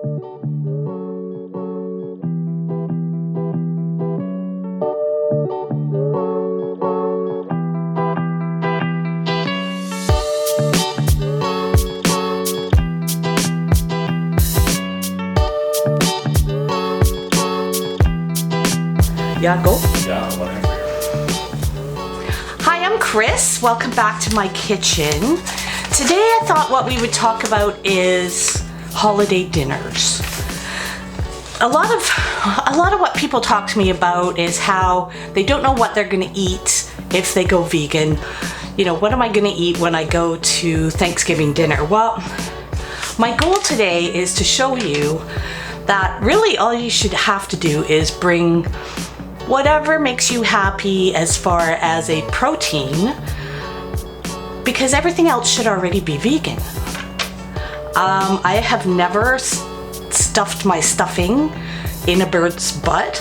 Yeah, go. Yeah, whatever. Hi, I'm Chris. Welcome back to my kitchen. Today I thought what we would talk about is holiday dinners. A lot of what people talk to me about is how they don't know what they're gonna eat if they go vegan. You know, what am I gonna eat when I go to Thanksgiving dinner? Well, my goal today is to show you that really all you should have to do is bring whatever makes you happy as far as a protein, because everything else should already be vegan. I have never stuffed my stuffing in a bird's butt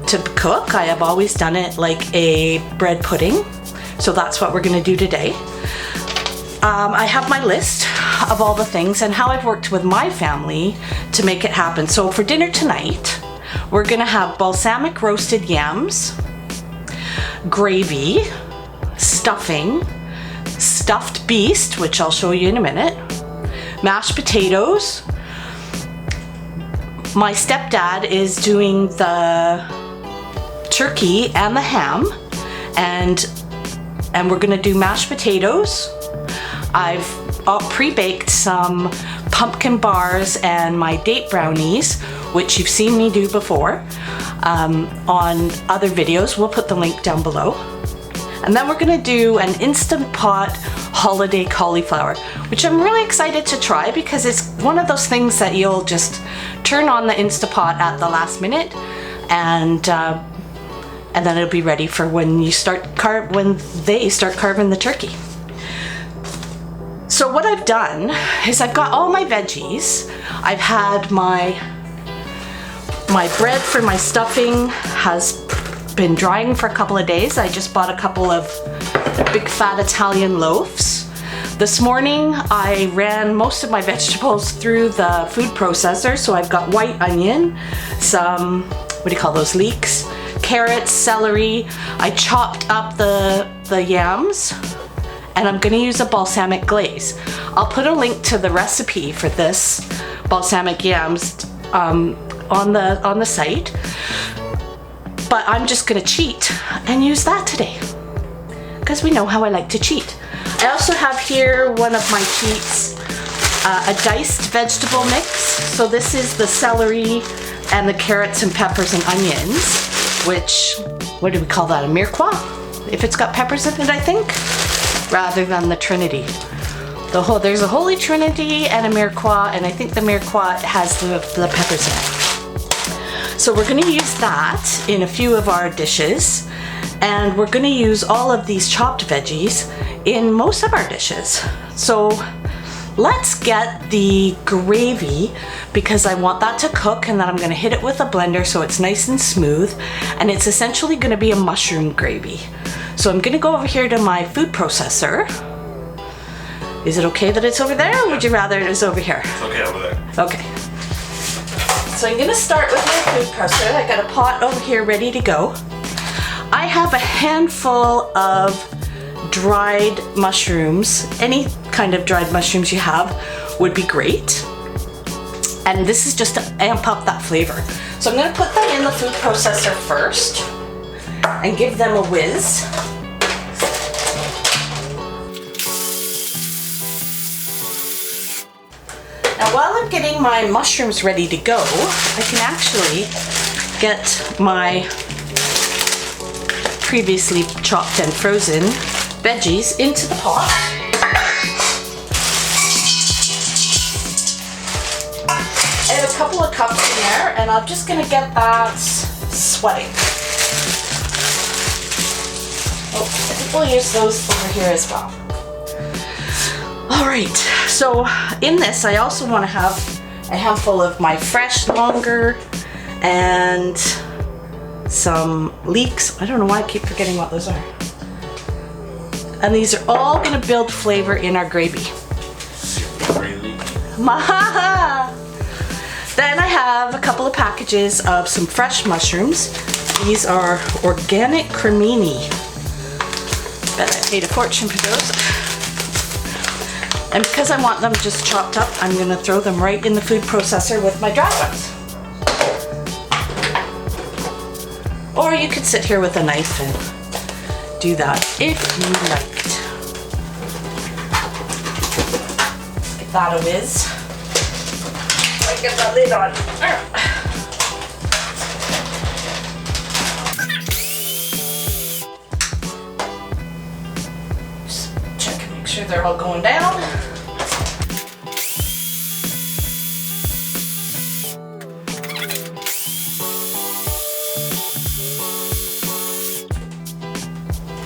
to cook. I have always done it like a bread pudding. So that's what we're gonna do today. I have my list of all the things and how I've worked with my family to make it happen. So for dinner tonight, we're gonna have balsamic roasted yams, gravy, stuffing, stuffed beast, which I'll show you in a minute, mashed potatoes. My stepdad is doing the turkey and the ham, and we're gonna do mashed potatoes. I've pre-baked some pumpkin bars and my date brownies, which you've seen me do before on other videos. We'll put the link down below. And then we're gonna do an Instant Pot holiday cauliflower, which I'm really excited to try because it's one of those things that you'll just turn on the Instant Pot at the last minute, and then it'll be ready for when you when they start carving the turkey. So what I've done is I've got all my veggies. I've had my bread for my stuffing has been drying for a couple of days. I just bought a couple of big fat Italian loaves. This morning I ran most of my vegetables through the food processor. So I've got white onion, some, what do you call those, leeks, carrots, celery. I chopped up the yams, and I'm gonna use a balsamic glaze. I'll put a link to the recipe for this balsamic yams on the site, but I'm just gonna cheat and use that today because we know how I like to cheat. I also have here one of my cheats, a diced vegetable mix. So this is the celery and the carrots and peppers and onions, which, what do we call that, a mirepoix? If it's got peppers in it, I think, rather than the Trinity. There's a Holy Trinity and a mirepoix, and I think the mirepoix has the peppers in it. So we're gonna use that in a few of our dishes, and we're gonna use all of these chopped veggies in most of our dishes. So let's get the gravy, because I want that to cook, and then I'm gonna hit it with a blender so it's nice and smooth, and it's essentially gonna be a mushroom gravy. So I'm gonna go over here to my food processor. Is it okay that it's over there, or would you rather it was over here? It's okay over there. Okay. So I'm gonna start with my food processor. I got a pot over here ready to go. I have a handful of dried mushrooms. Any kind of dried mushrooms you have would be great. And this is just to amp up that flavor. So I'm gonna put them in the food processor first and give them a whiz. Now while I'm getting my mushrooms ready to go, I can actually get my previously chopped and frozen veggies into the pot. I have a couple of cups in there, and I'm just gonna get that sweating. Oh, I think we'll use those over here as well. All right, so in this, I also want to have a handful of my fresh longer and some leeks. I don't know why I keep forgetting what those are. And these are all going to build flavor in our gravy. Really? Maha! packages of some fresh mushrooms. These are organic cremini. Bet I paid a fortune for those. And because I want them just chopped up, I'm going to throw them right in the food processor with my dry ones. Or you could sit here with a knife and do that if you liked. Give that a whiz. Get that lid on. Just check and make sure they're all going down.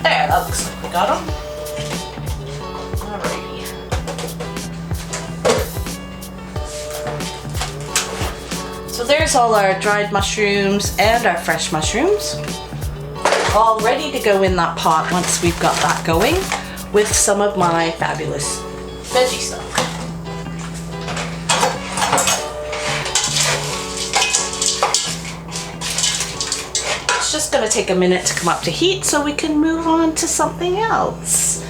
There, that looks like we got them. Alrighty. So there's all our dried mushrooms and our fresh mushrooms. All ready to go in that pot once we've got that going with some of my fabulous veggie stock. Just going to take a minute to come up to heat so we can move on to something else.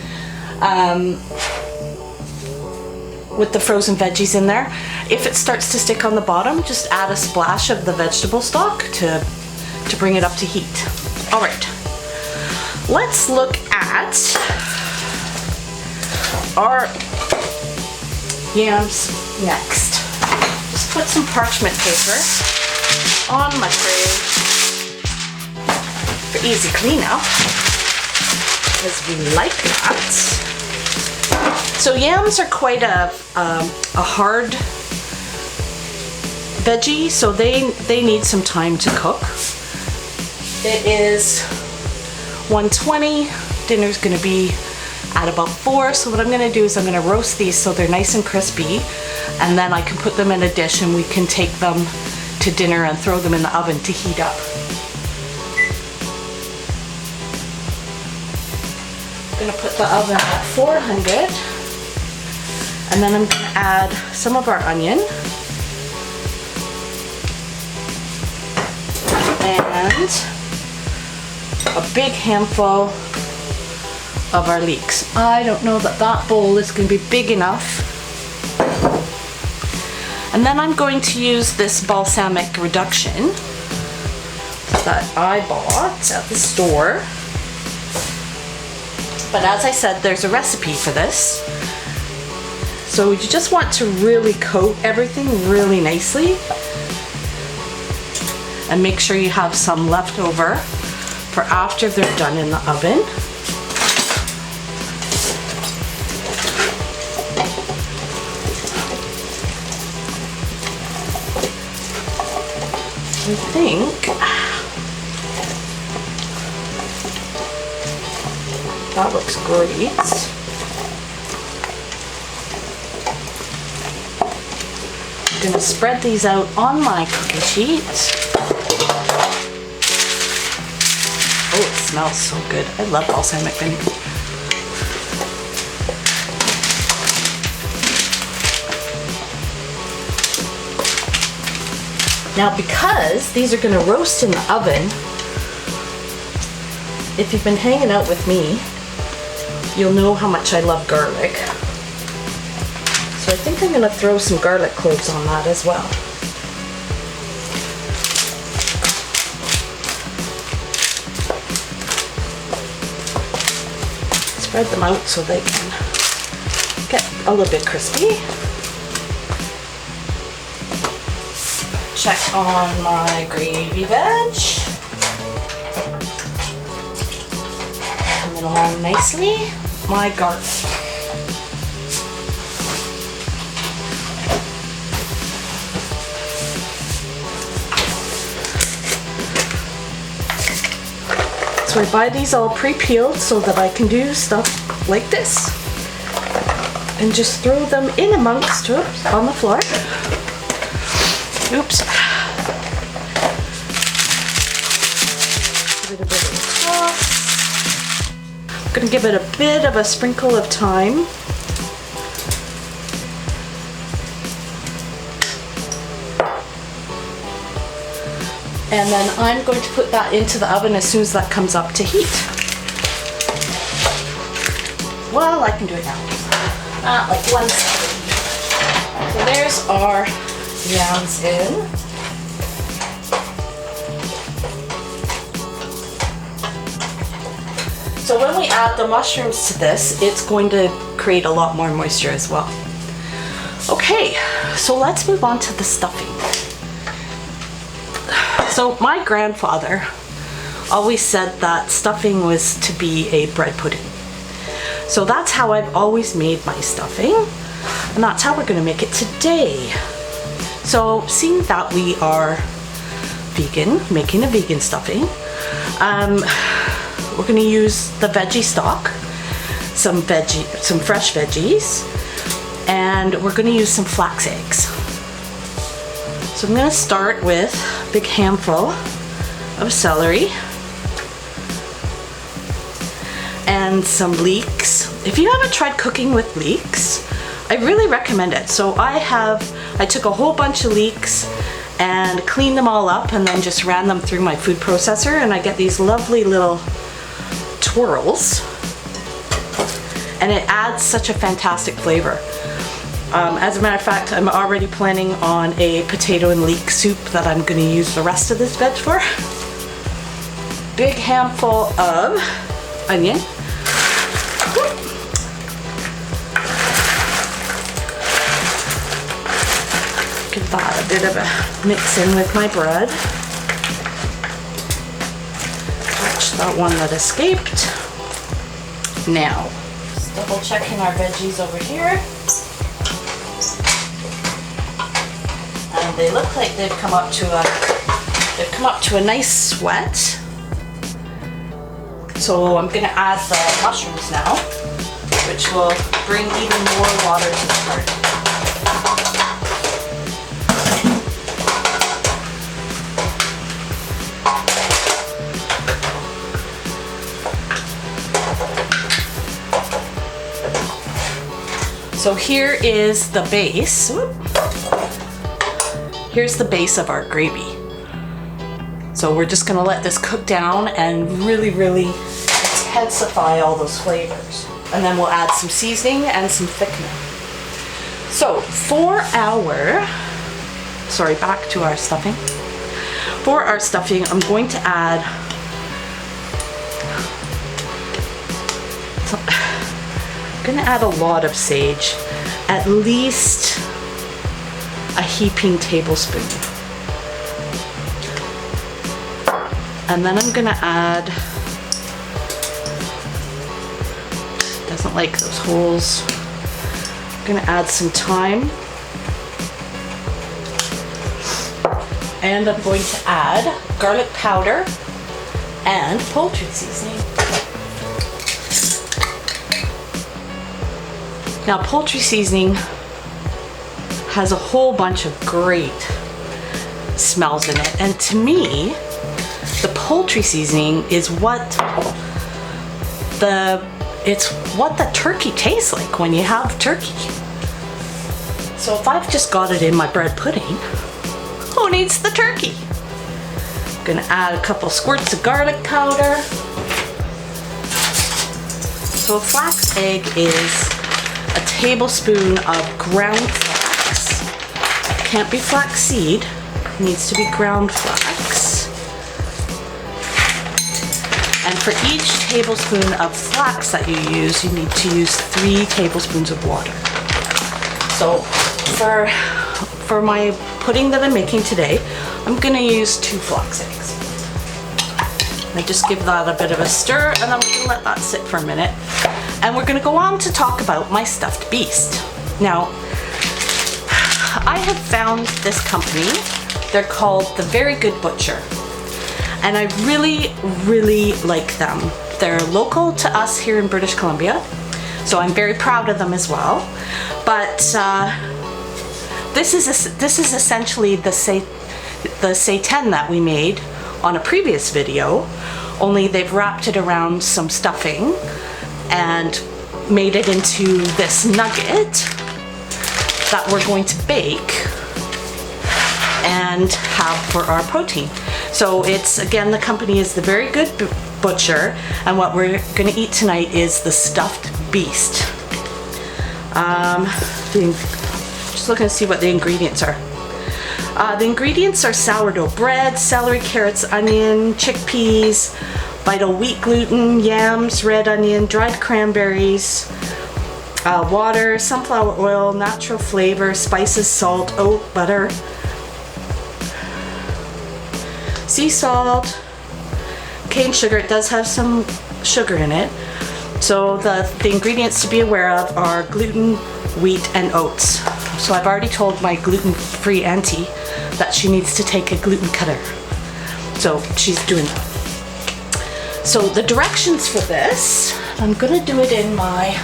With the frozen veggies in there, if it starts to stick on the bottom, just add a splash of the vegetable stock to bring it up to heat. All right, let's look at our yams next. Just put some parchment paper on my tray for easy cleanup, because we like that. So yams are quite a hard veggie, so they need some time to cook. It is 1:20. Dinner's gonna be at about 4. So what I'm gonna do is I'm gonna roast these so they're nice and crispy, and then I can put them in a dish and we can take them to dinner and throw them in the oven to heat up. I'm gonna put the oven at 400, and then I'm gonna add some of our onion and a big handful of our leeks. I don't know that that bowl is gonna be big enough. And then I'm going to use this balsamic reduction that I bought at the store. But as I said, there's a recipe for this. So you just want to really coat everything really nicely and make sure you have some left over for after they're done in the oven. I think that looks great. I'm going to spread these out on my cookie sheet. Oh, it smells so good. I love balsamic vinegar. Now, because these are going to roast in the oven, if you've been hanging out with me, you'll know how much I love garlic. So I think I'm going to throw some garlic cloves on that as well. Spread them out so they can get a little bit crispy. Check on my gravy veg. Coming along nicely. My garlic. So I buy these all pre-peeled so that I can do stuff like this. And just throw them in amongst, oops, on the floor. Oops. Give it a bit of a toss. I'm going to give it a bit of a sprinkle of thyme. And then I'm going to put that into the oven as soon as that comes up to heat. Well, I can do it now. Like 1 second. So there's our yams in. So when we add the mushrooms to this, it's going to create a lot more moisture as well. Okay, so let's move on to the stuffing. So my grandfather always said that stuffing was to be a bread pudding. So that's how I've always made my stuffing, and that's how we're going to make it today. So seeing that we are vegan, making a vegan stuffing, we're going to use the veggie stock, some fresh veggies, and we're going to use some flax eggs. So I'm going to start with a big handful of celery and some leeks. If you haven't tried cooking with leeks, I really recommend it. So I took a whole bunch of leeks and cleaned them all up and then just ran them through my food processor, and I get these lovely little twirls, and it adds such a fantastic flavor. As a matter of fact, I'm already planning on a potato and leek soup that I'm going to use the rest of this veg for. Big handful of onion. Give that a bit of a mix in with my bread. Catch that one that escaped. Now, just double checking our veggies over here. And they look like they've come up to a nice sweat. So I'm going to add the mushrooms now, which will bring even more water to the part. So here is the base. Here's the base of our gravy. So we're just gonna let this cook down and really, really intensify all those flavors. And then we'll add some seasoning and some thickener. So back to our stuffing. For our stuffing, I'm going to add a lot of sage, at least a heaping tablespoon. And then I'm gonna add, doesn't like those holes, I'm gonna add some thyme. And I'm going to add garlic powder and poultry seasoning. Now, poultry seasoning has a whole bunch of great smells in it, and to me, the poultry seasoning is what the turkey tastes like when you have turkey. So if I've just got it in my bread pudding, who needs the turkey? I'm gonna add a couple squirts of garlic powder. So a flax egg is a tablespoon of ground flax. It can't be flax seed, it needs to be ground flax. And for each tablespoon of flax that you use, you need to use 3 tablespoons of water. So for my pudding that I'm making today, I'm gonna use 2 flax eggs. I just give that a bit of a stir, and I'm gonna let that sit for a minute. And we're gonna go on to talk about my stuffed beast. Now, I have found this company. They're called The Very Good Butcher. And I really, really like them. They're local to us here in British Columbia, so I'm very proud of them as well. But this is essentially the seitan that we made on a previous video, only they've wrapped it around some stuffing and made it into this nugget that we're going to bake. And and have for our protein. So it's, again, the company is the Very Good Butcher, and what we're gonna eat tonight is the stuffed beast. Just looking to see what the ingredients are. The ingredients are sourdough bread, celery, carrots, onion, chickpeas, vital wheat gluten, yams, red onion, dried cranberries, water, sunflower oil, natural flavor, spices, salt, oat, butter, sea salt, cane sugar. It does have some sugar in it. So the ingredients to be aware of are gluten, wheat, and oats. So I've already told my gluten-free auntie that she needs to take a gluten cutter. So she's doing that. So the directions for this, I'm gonna do it in my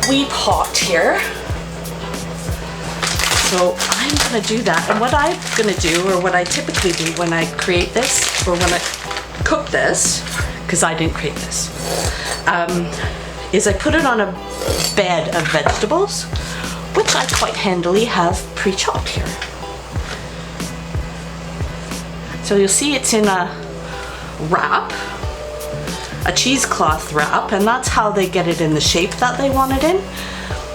wee pot here. So I'm gonna do that, and what I'm gonna do, or what I typically do when I create this, or when I cook this, because I didn't create this, is I put it on a bed of vegetables, which I quite handily have pre-chopped here. So you'll see it's in a wrap, a cheesecloth wrap, and that's how they get it in the shape that they want it in.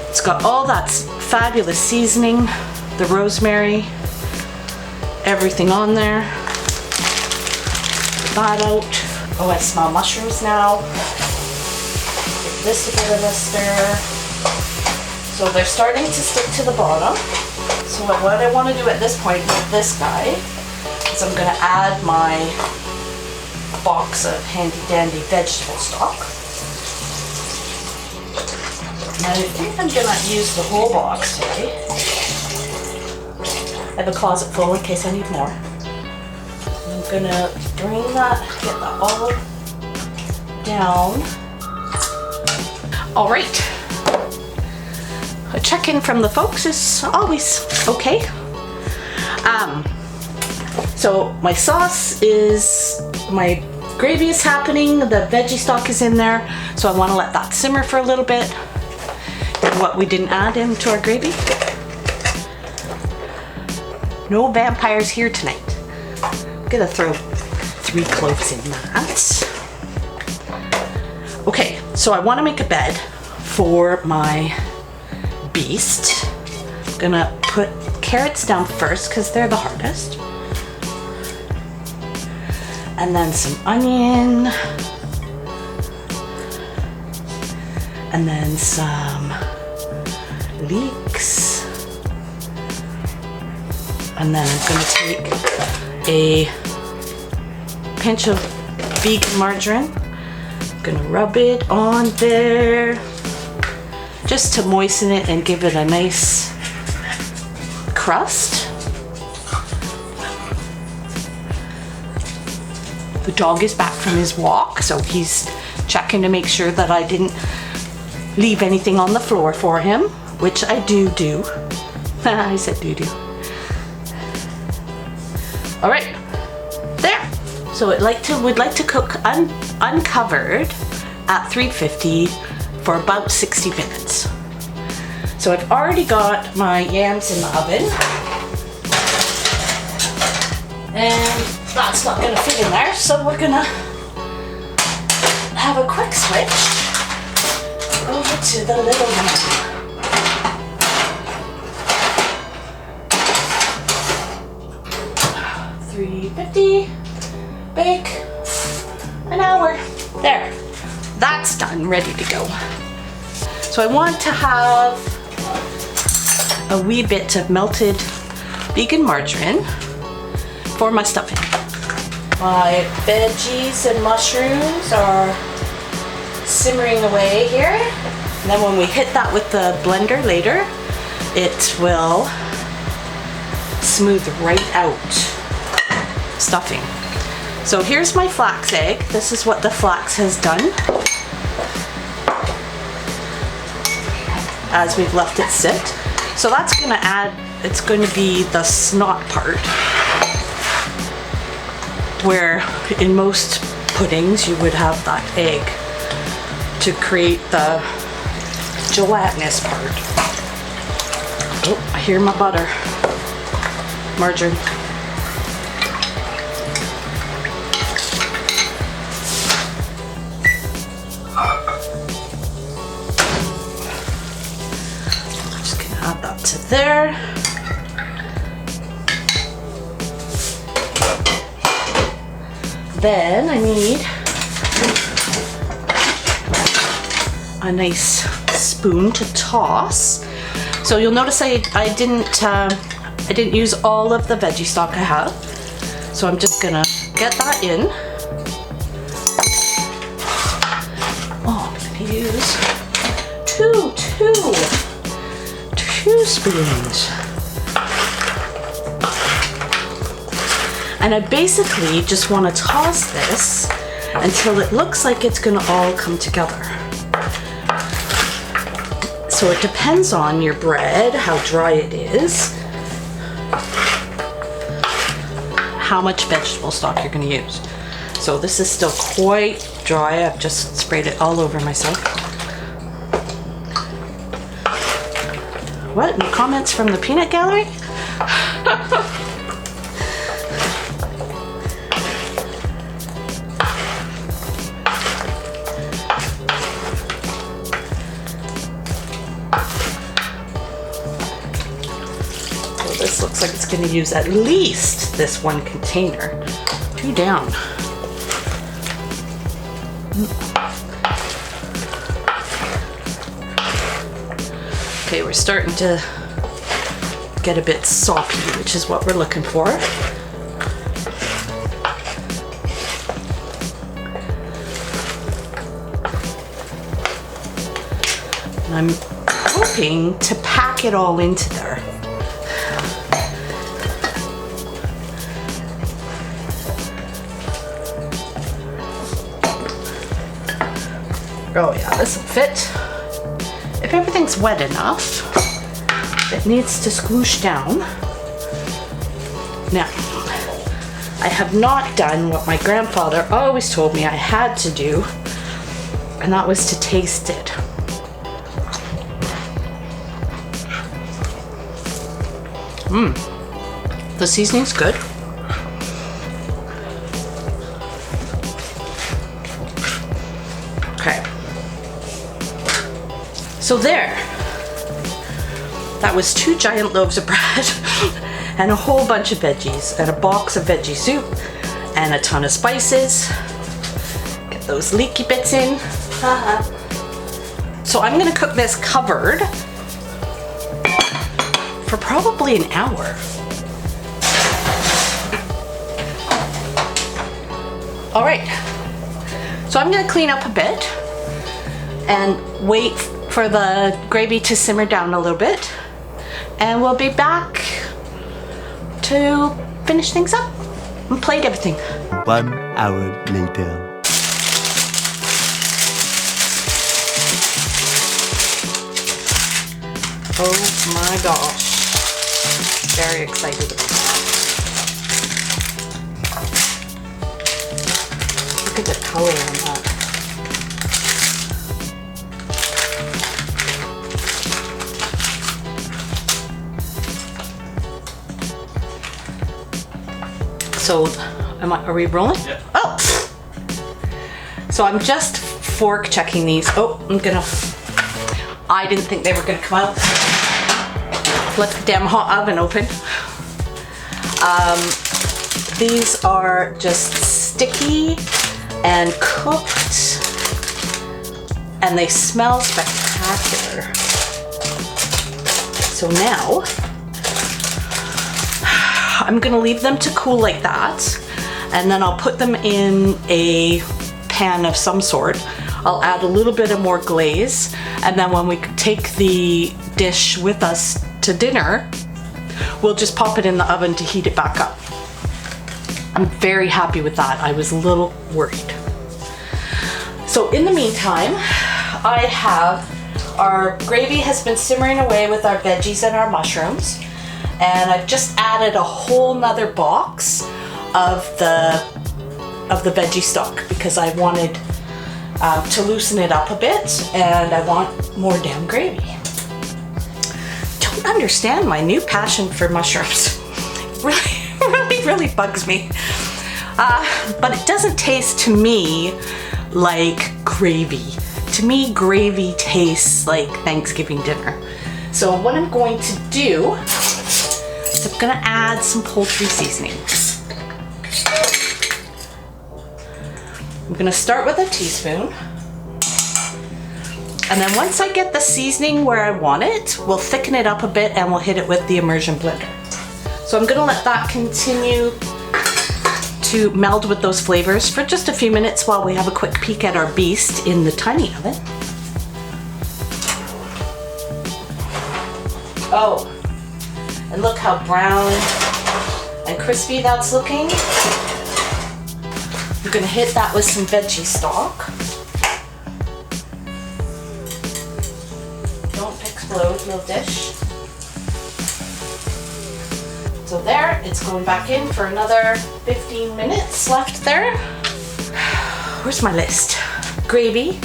It's got all that fabulous seasoning, the rosemary, everything on there. Get that out. Oh, I smell mushrooms now. Give this a bit of a stir. So they're starting to stick to the bottom. So what I want to do at this point with this guy is I'm going to add my box of handy dandy vegetable stock. And I think I'm going to use the whole box today. I have a closet full in case I need more. I'm going to drain that, get that all down. All right. A check-in from the folks is always okay. So my sauce is, my gravy is happening, the veggie stock is in there, so I want to let that simmer for a little bit. And what we didn't add into our gravy. No vampires here tonight. I'm gonna throw 3 cloves in that. Okay, so I want to make a bed for my beast. I'm gonna put carrots down first because they're the hardest. And then some onion. And then some leeks. And then I'm gonna take a pinch of vegan margarine. I'm gonna rub it on there just to moisten it and give it a nice crust. The dog is back from his walk, so he's checking to make sure that I didn't leave anything on the floor for him, which I do. I said do. All right, there. So would like to cook uncovered at 350 for about 60 minutes. So I've already got my yams in the oven, and that's not gonna fit in there, so we're gonna have a quick switch over to the little one. 350, bake an hour. There, that's done, ready to go. So I want to have a wee bit of melted vegan margarine for my stuffing. My veggies and mushrooms are simmering away here. And then when we hit that with the blender later, it will smooth right out stuffing. So here's my flax egg. This is what the flax has done as we've left it sit. So that's gonna add, it's going to be the snot part, where in most puddings you would have that egg to create the gelatinous part. Oh, I hear my butter. margarine. I'm just gonna add that to there. Then I need a nice spoon to toss. So you'll notice I didn't use all of the veggie stock I have. So I'm just gonna get that in. Oh, I'm gonna use two spoons. And I basically just want to toss this until it looks like it's going to all come together. So it depends on your bread, how dry it is, how much vegetable stock you're going to use. So this is still quite dry. I've just sprayed it all over myself. What? No comments from the peanut gallery? This looks like it's going to use at least this one container. 2 down. Okay, we're starting to get a bit soppy, which is what we're looking for. And I'm hoping to pack it all into there. Oh yeah, this will fit. If everything's wet enough, it needs to squoosh down. Now, I have not done what my grandfather always told me I had to do, and that was to taste it. The seasoning's good. Okay. So there. That was 2 giant loaves of bread and a whole bunch of veggies and a box of veggie soup and a ton of spices. Get those leaky bits in. So I'm gonna cook this covered for probably an hour. All right, so I'm gonna clean up a bit and wait for the gravy to simmer down a little bit, and we'll be back to finish things up and plate everything. 1 hour later. Oh my gosh, very excited about that. Look at the color on that. So, are we rolling? Yeah. Oh! So I'm just fork checking these. Oh, I didn't think they were gonna come out. Let the damn hot oven open. These are just sticky and cooked, and they smell spectacular. So now, I'm gonna leave them to cool like that, and then I'll put them in a pan of some sort. I'll add a little bit of more glaze, and then when we take the dish with us to dinner, we'll just pop it in the oven to heat it back up. I'm very happy with that. I was a little worried. So in the meantime, our gravy has been simmering away with our veggies and our mushrooms. And I've just added a whole nother box of the veggie stock because I wanted to loosen it up a bit, and I want more damn gravy. Don't understand my new passion for mushrooms. really bugs me. But it doesn't taste to me like gravy. To me, gravy tastes like Thanksgiving dinner. So what I'm going to do is I'm gonna add some poultry seasonings. I'm gonna start with a teaspoon. And then once I get the seasoning where I want it, we'll thicken it up a bit and we'll hit it with the immersion blender. So I'm gonna let that continue to meld with those flavors for just a few minutes while we have a quick peek at our beast in the tiny oven. Oh, and look how brown and crispy that's looking. We're gonna hit that with some veggie stock. Don't explode, little dish. So there, it's going back in for another 15 minutes left there. Where's my list? Gravy,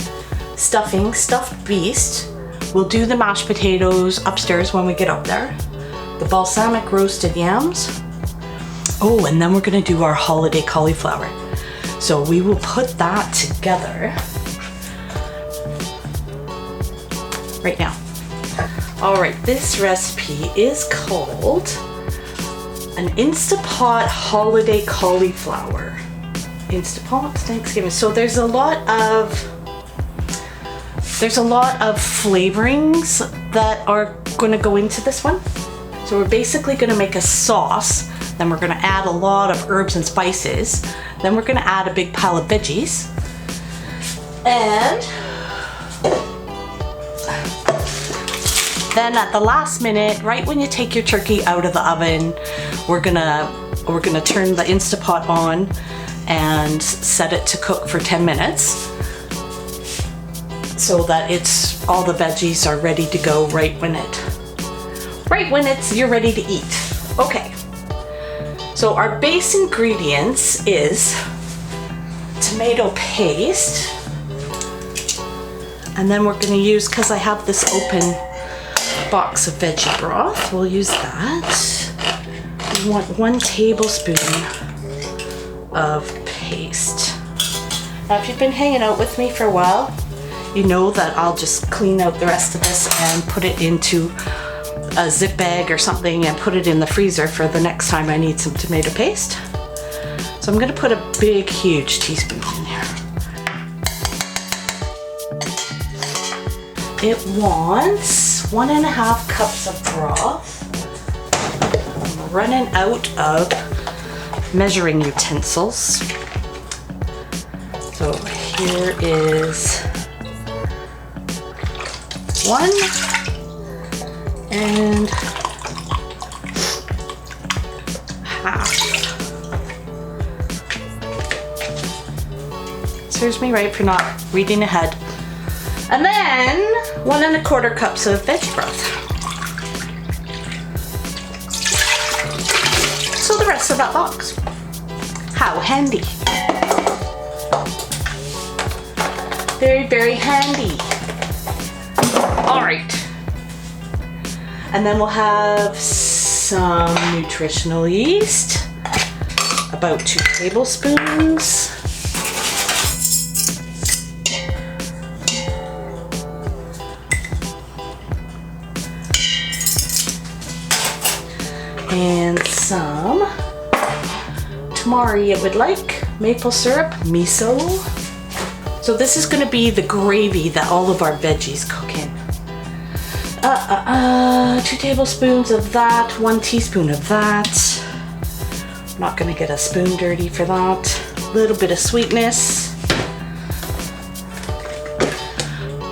stuffing, stuffed beast. We'll do the mashed potatoes upstairs when we get up there. The balsamic roasted yams. Oh, and then we're gonna do our holiday cauliflower. So we will put that together right now. All right, this recipe is called an Instapot holiday cauliflower. Instapot Thanksgiving. So there's a lot of flavorings that are gonna go into this one. So we're basically gonna make a sauce, then we're gonna add a lot of herbs and spices, then we're gonna add a big pile of veggies, and then at the last minute, right when you take your turkey out of the oven, we're gonna turn the Instapot on and set it to cook for 10 minutes so that all the veggies are ready to go right when you're ready to eat. Okay. So our base ingredients is tomato paste, and then we're gonna use, because I have this open box of veggie broth, we'll use that. We want 1 tablespoon of paste. Now if you've been hanging out with me for a while, you know that I'll just clean out the rest of this and put it into a zip bag or something and put it in the freezer for the next time I need some tomato paste. So I'm gonna put a big, huge teaspoon in here. It wants 1.5 cups of broth. I'm running out of measuring utensils. So here is 1 and half. Serves me right for not reading ahead. And then 1.25 cups of veggie broth. So the rest of that box. How handy. Very, very handy. All right. And then we'll have some nutritional yeast, about 2 tablespoons. And some tamari, it would like, maple syrup, miso. So this is gonna be the gravy that all of our veggies cook in. 2 tablespoons of that, 1 teaspoon of that. I'm not gonna get a spoon dirty for that. A little bit of sweetness.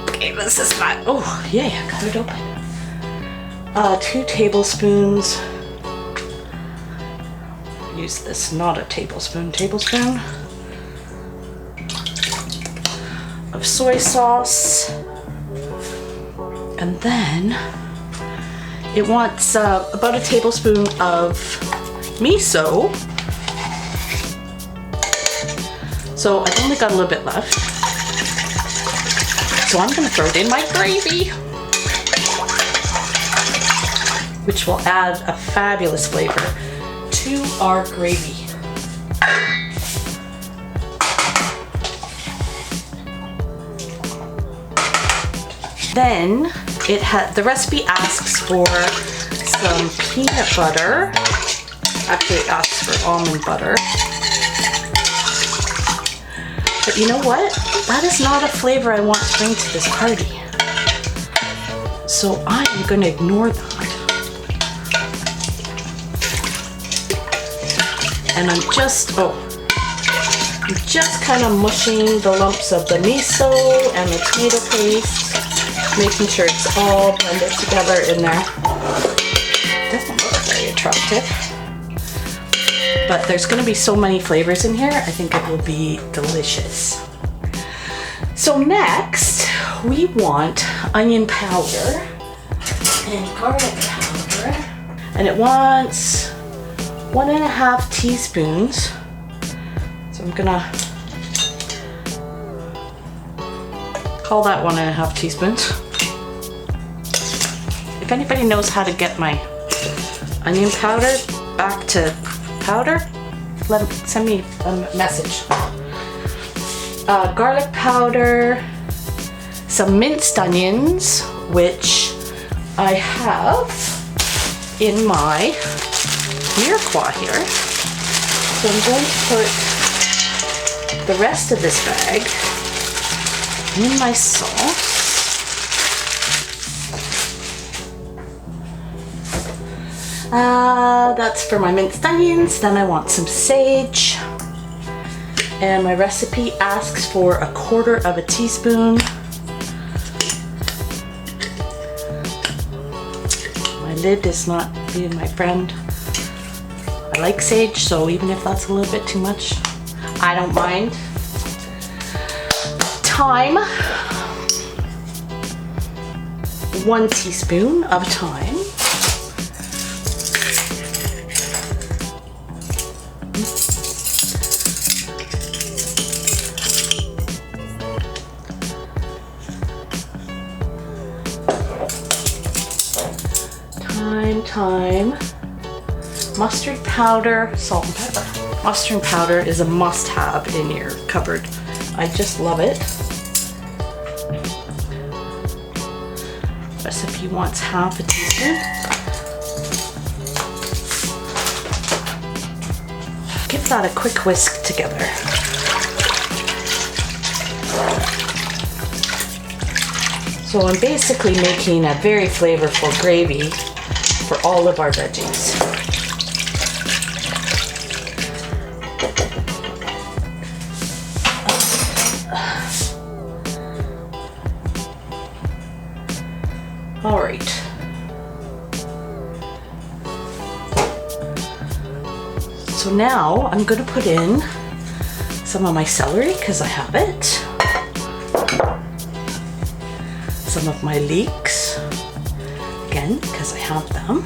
Okay, this is not, oh yeah, I got it open. 2 tablespoons. Use this, not a tablespoon, of soy sauce. And then it wants about a tablespoon of miso. So I've only got a little bit left. So I'm gonna throw it in my gravy, which will add a fabulous flavor to our gravy. Then the recipe asks for some peanut butter. Actually, it asks for almond butter. But you know what? That is not a flavor I want to bring to this party. So I am going to ignore that. And I'm just kind of mushing the lumps of the miso and the tomato paste, making sure it's all blended together in there. Doesn't look very attractive. But there's going to be so many flavors in here, I think it will be delicious. So next, we want onion powder and garlic powder. And it wants 1.5 teaspoons. So I'm gonna call that 1.5 teaspoons. If anybody knows how to get my onion powder back to powder, send me a message. Garlic powder, some minced onions, which I have in my mirepoix here. So I'm going to put the rest of this bag in my sauce. That's for my minced onions. Then I want some sage. And my recipe asks for 1/4 teaspoon. My lid is not being my friend. I like sage, so even if that's a little bit too much, I don't mind. Thyme. 1 teaspoon of thyme. Thyme, mustard powder, salt and pepper. Mustard powder is a must-have in your cupboard. I just love it. Recipe wants 1/2 teaspoon. Give that a quick whisk together. So I'm basically making a very flavorful gravy for all of our veggies. All right. So now I'm going to put in some of my celery because I have it. Some of my leeks, again, because I have them.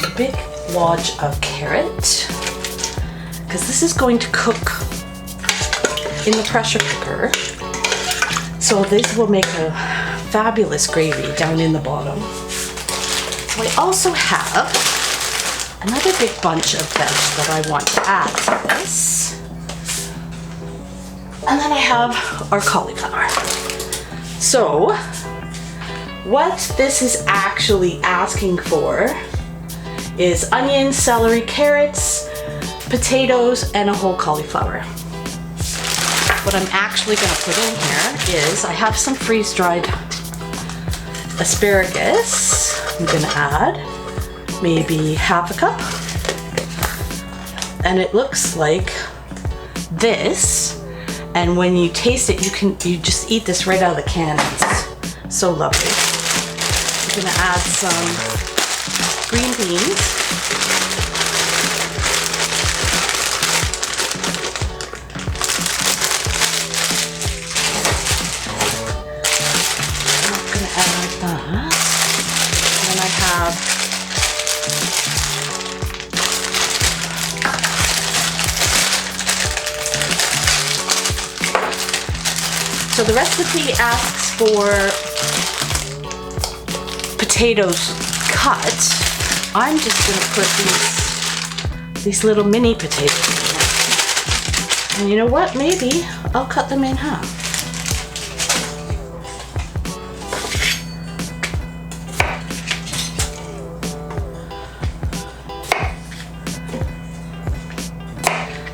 A big wad of carrot, because this is going to cook in the pressure cooker. So this will make a fabulous gravy down in the bottom. So I also have another big bunch of veg that I want to add to this. And then I have our cauliflower. So what this is actually asking for is onions, celery, carrots, potatoes, and a whole cauliflower. What I'm actually going to put in here is I have some freeze-dried asparagus. I'm going to add maybe 1/2 cup. And it looks like this. And when you taste it, you just eat this right out of the can. It's so lovely. I'm gonna add some green beans. I'm gonna add that. And then I have so the recipe asks for potatoes cut, I'm just gonna put these little mini potatoes in there. And you know what? Maybe I'll cut them in half.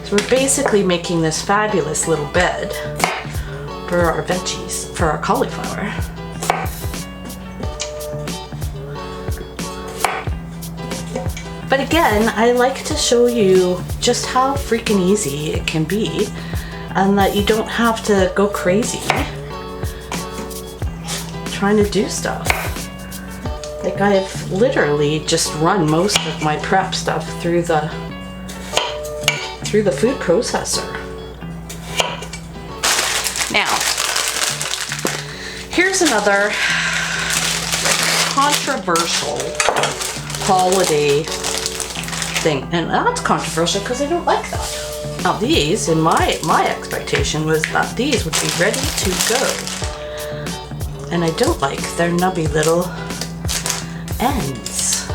So we're basically making this fabulous little bed for our veggies, for our cauliflower. But again, I like to show you just how freaking easy it can be and that you don't have to go crazy trying to do stuff. Like I've literally just run most of my prep stuff through the food processor. Now, here's another controversial holiday thing, and that's controversial because I don't like that. Now these, in my expectation was that these would be ready to go, and I don't like their nubby little ends.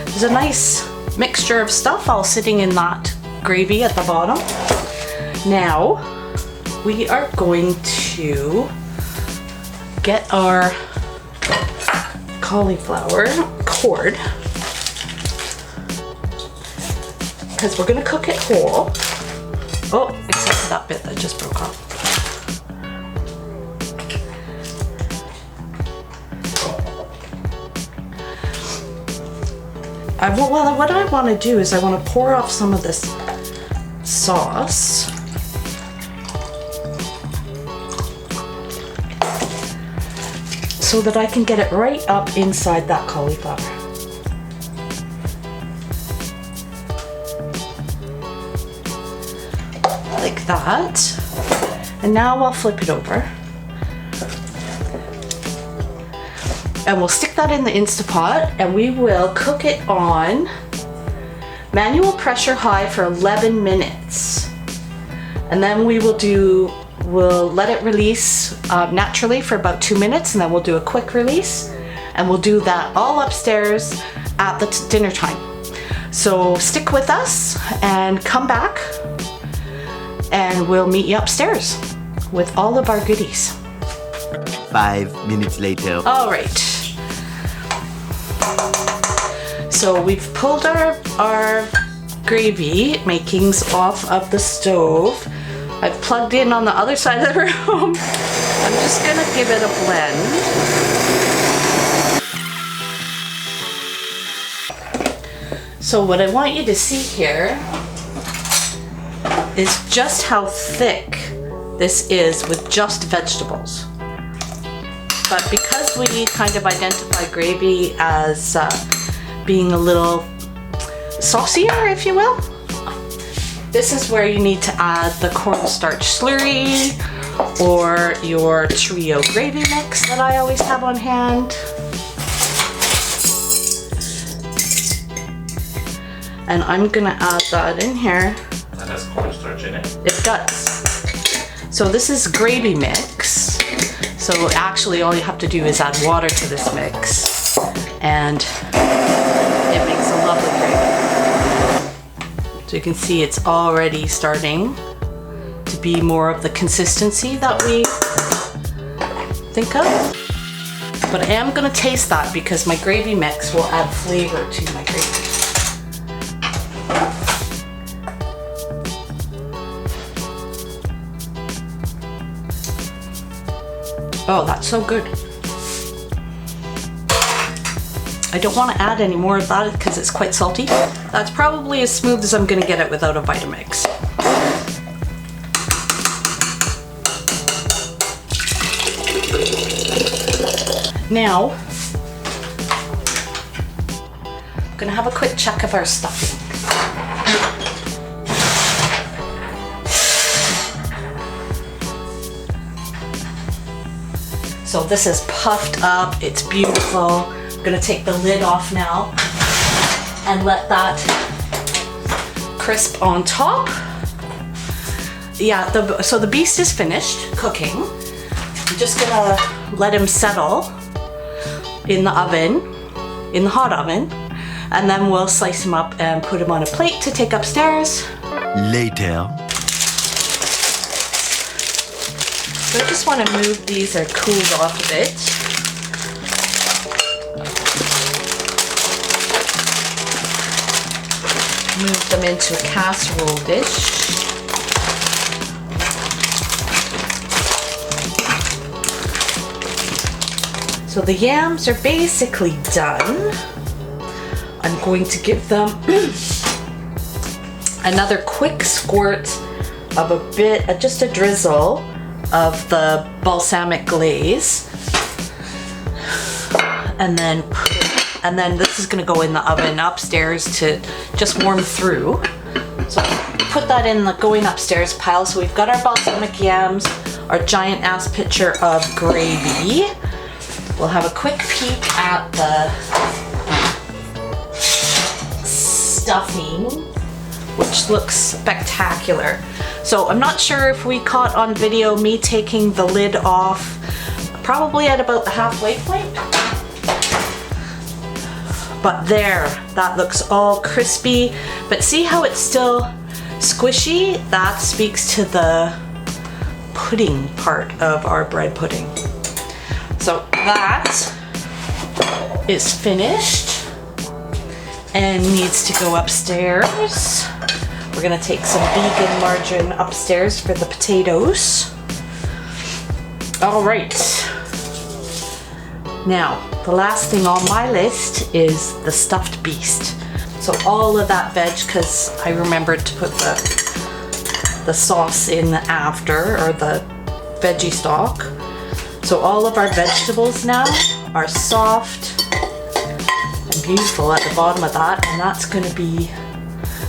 There's a nice mixture of stuff all sitting in that gravy at the bottom. Now we are going to get our cauliflower cord, because we're gonna cook it whole. Oh, except for that bit that just broke off. Well, what I want to do is I want to pour off some of this sauce. So that I can get it right up inside that cauliflower. Like that. And now I'll flip it over. And we'll stick that in the Instapot and we will cook it on manual pressure high for 11 minutes. And then we'll let it release naturally for about 2 minutes, and then we'll do a quick release, and we'll do that all upstairs at the dinner time. So stick with us and come back and we'll meet you upstairs with all of our goodies. 5 minutes later. All right. So we've pulled our gravy makings off of the stove. I've plugged in on the other side of the room. I'm just gonna give it a blend. So what I want you to see here is just how thick this is with just vegetables. But because we kind of identify gravy as being a little saucier, if you will, this is where you need to add the cornstarch slurry or your trio gravy mix that I always have on hand. And I'm gonna add that in here. That has cornstarch in it? It does. So this is gravy mix. So actually all you have to do is add water to this mix and it makes a lovely gravy. So you can see it's already starting to be more of the consistency that we think of. But I am gonna taste that because my gravy mix will add flavor to my gravy. Oh, that's so good. I don't want to add any more of that because it's quite salty. That's probably as smooth as I'm going to get it without a Vitamix. Now, I'm going to have a quick check of our stuffing. So this is puffed up, it's beautiful. I'm gonna take the lid off now and let that crisp on top. Yeah, so the beast is finished cooking. I'm just gonna let him settle in the oven, in the hot oven, And then we'll slice them up and put them on a plate to take upstairs. Later. So I just want to move these or cooled off a bit. Move them into a casserole dish. So the yams are basically done. I'm going to give them another quick squirt of just a drizzle of the balsamic glaze. And then this is gonna go in the oven upstairs to just warm through. So put that in the going upstairs pile. So we've got our balsamic yams, our giant ass pitcher of gravy. We'll have a quick peek at the stuffing, which looks spectacular. So I'm not sure if we caught on video me taking the lid off, probably at about the halfway point. But there, that looks all crispy. But see how it's still squishy? That speaks to the pudding part of our bread pudding. So that is finished and needs to go upstairs. We're gonna take some vegan margarine upstairs for the potatoes. All right. Now, the last thing on my list is the stuffed beast. So all of that veg, because I remembered to put the sauce in after, or the veggie stock. So all of our vegetables now are soft and beautiful at the bottom of that, and that's going to be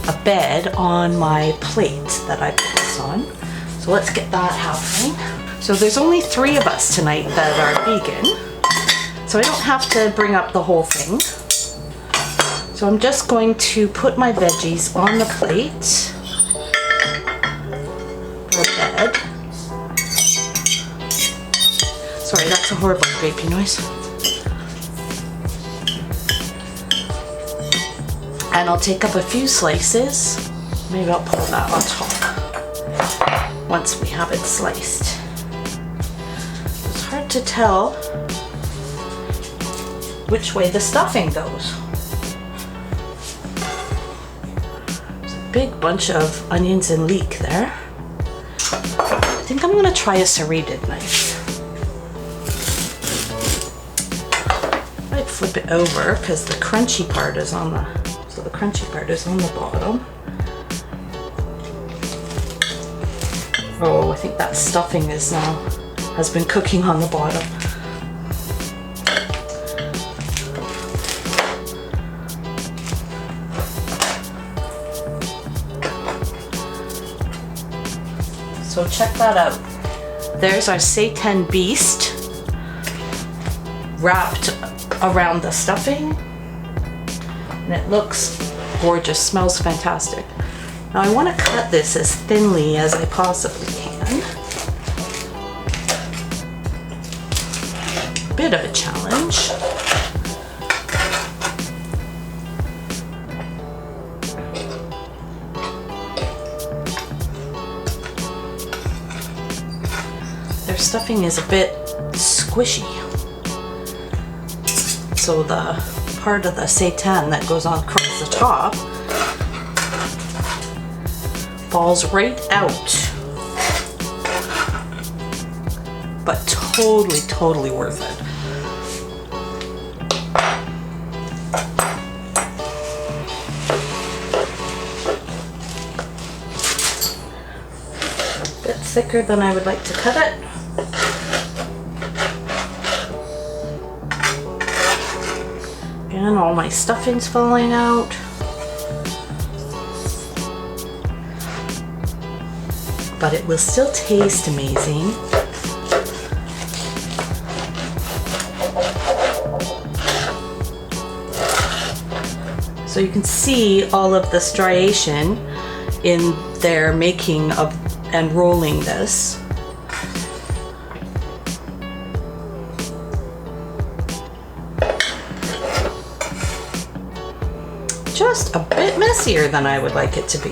a bed on my plate that I put this on. So let's get that happening. So there's only 3 of us tonight that are vegan, so I don't have to bring up the whole thing. So I'm just going to put my veggies on the plate for bed. Sorry, that's a horrible scraping noise. And I'll take up a few slices. Maybe I'll put that on top once we have it sliced. It's hard to tell which way the stuffing goes. There's a big bunch of onions and leek there. I think I'm gonna try a serrated knife. I'd flip it over because the crunchy part is on the bottom. Oh, I think that stuffing has been cooking on the bottom. So check that out. There's our seitan beast wrapped around the stuffing. And it looks gorgeous, smells fantastic. Now I want to cut this as thinly as I possibly can. Bit of a challenge. Their stuffing is a bit squishy. So the part of the seitan that goes on across the top falls right out. But totally worth it. A bit thicker than I would like to cut it. And all my stuffing's falling out. But it will still taste amazing. So you can see all of the striation in their making of and rolling this. just a bit messier than I would like it to be.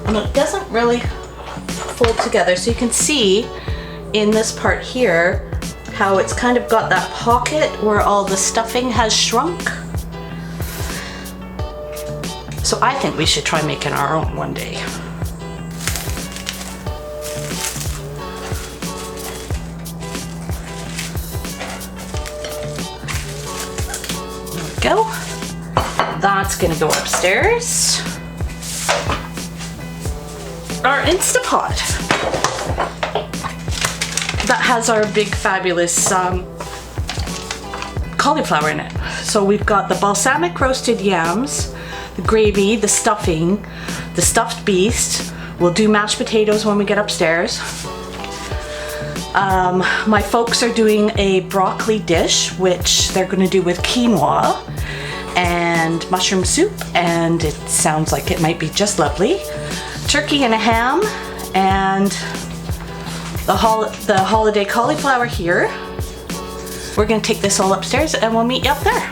And it doesn't really fold together, so you can see in this part here how it's kind of got that pocket where all the stuffing has shrunk. So I think we should try making our own one day. There we go. That's gonna go upstairs. Our Instapot that has our big fabulous cauliflower in it. So we've got the balsamic roasted yams, the gravy, the stuffing, the stuffed beast. We'll do mashed potatoes when we get upstairs. My folks are doing a broccoli dish, which they're gonna do with quinoa and mushroom soup, and it sounds like it might be just lovely. Turkey and a ham, and the holiday cauliflower here. We're gonna take this all upstairs and we'll meet you up there.